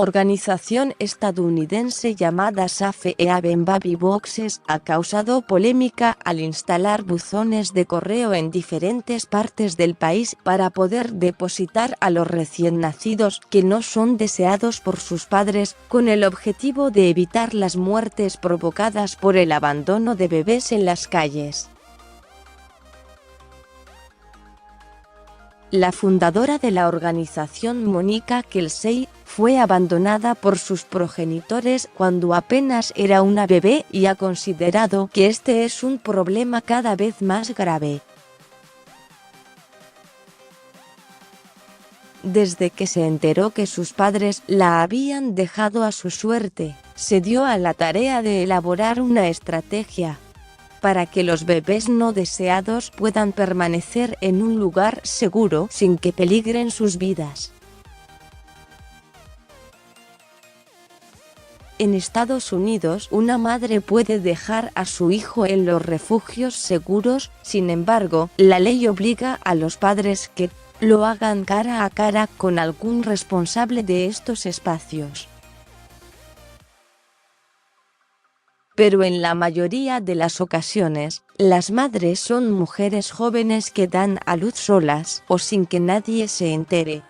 organización estadounidense llamada Safe Haven Baby Boxes ha causado polémica al instalar buzones de correo en diferentes partes del país para poder depositar a los recién nacidos que no son deseados por sus padres, con el objetivo de evitar las muertes provocadas por el abandono de bebés en las calles. La fundadora de la organización, Monica Kelsey, fue abandonada por sus progenitores cuando apenas era una bebé y ha considerado que este es un problema cada vez más grave. Desde que se enteró que sus padres la habían dejado a su suerte, se dio a la tarea de elaborar una estrategia para que los bebés no deseados puedan permanecer en un lugar seguro sin que peligren sus vidas. En Estados Unidos, una madre puede dejar a su hijo en los refugios seguros, sin embargo, la ley obliga a los padres que lo hagan cara a cara con algún responsable de estos espacios. Pero en la mayoría de las ocasiones, las madres son mujeres jóvenes que dan a luz solas o sin que nadie se entere.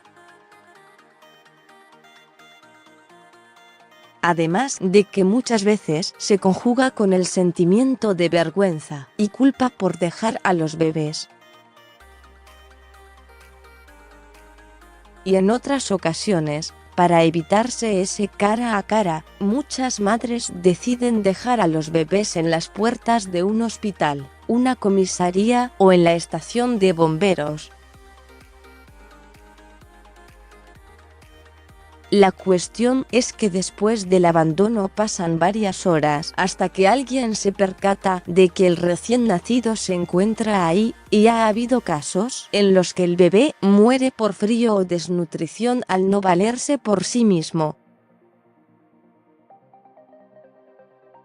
Además de que muchas veces se conjuga con el sentimiento de vergüenza y culpa por dejar a los bebés. Y en otras ocasiones, para evitarse ese cara a cara, muchas madres deciden dejar a los bebés en las puertas de un hospital, una comisaría o en la estación de bomberos. La cuestión es que después del abandono pasan varias horas hasta que alguien se percata de que el recién nacido se encuentra ahí, y ha habido casos en los que el bebé muere por frío o desnutrición al no valerse por sí mismo.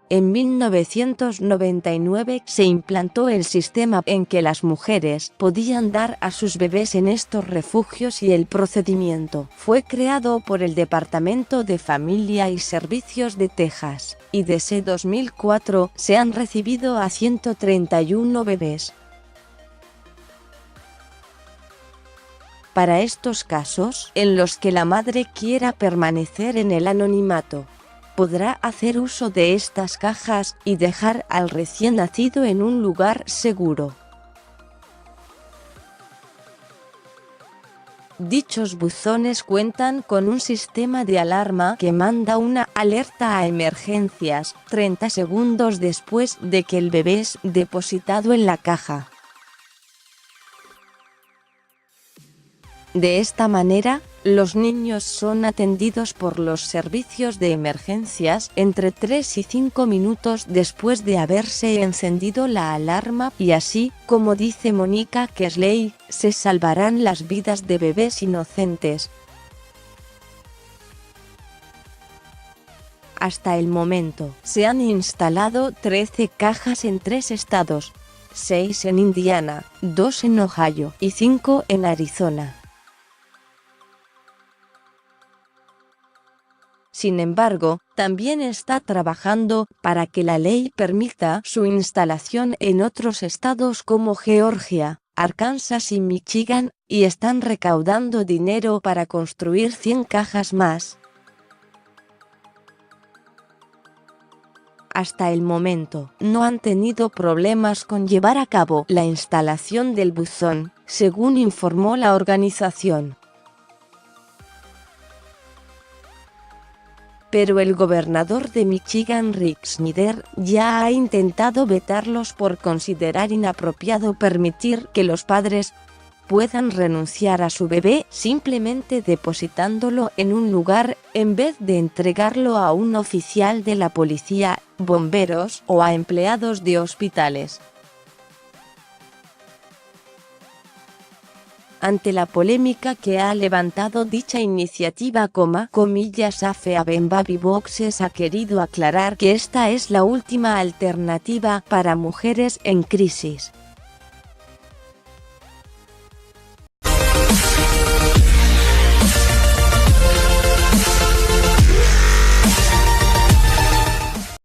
En 1999 se implantó el sistema en que las mujeres podían dar a sus bebés en estos refugios y el procedimiento fue creado por el Departamento de Familia y Servicios de Texas, y desde 2004 se han recibido a 131 bebés. Para estos casos, en los que la madre quiera permanecer en el anonimato, podrá hacer uso de estas cajas y dejar al recién nacido en un lugar seguro. Dichos buzones cuentan con un sistema de alarma que manda una alerta a emergencias 30 segundos después de que el bebé es depositado en la caja. De esta manera, los niños son atendidos por los servicios de emergencias entre 3 y 5 minutos después de haberse encendido la alarma y así, como dice Monica Kelsey, se salvarán las vidas de bebés inocentes. Hasta el momento, se han instalado 13 cajas en 3 estados, 6 en Indiana, 2 en Ohio y 5 en Arizona. Sin embargo, también está trabajando para que la ley permita su instalación en otros estados como Georgia, Arkansas y Michigan, y están recaudando dinero para construir 100 cajas más. Hasta el momento, no han tenido problemas con llevar a cabo la instalación del buzón, según informó la organización. Pero el gobernador de Michigan, Rick Snyder, ya ha intentado vetarlos por considerar inapropiado permitir que los padres puedan renunciar a su bebé simplemente depositándolo en un lugar, en vez de entregarlo a un oficial de la policía, bomberos o a empleados de hospitales. Ante la polémica que ha levantado dicha iniciativa, Safe Haven Baby Boxes ha querido aclarar que esta es la última alternativa para mujeres en crisis.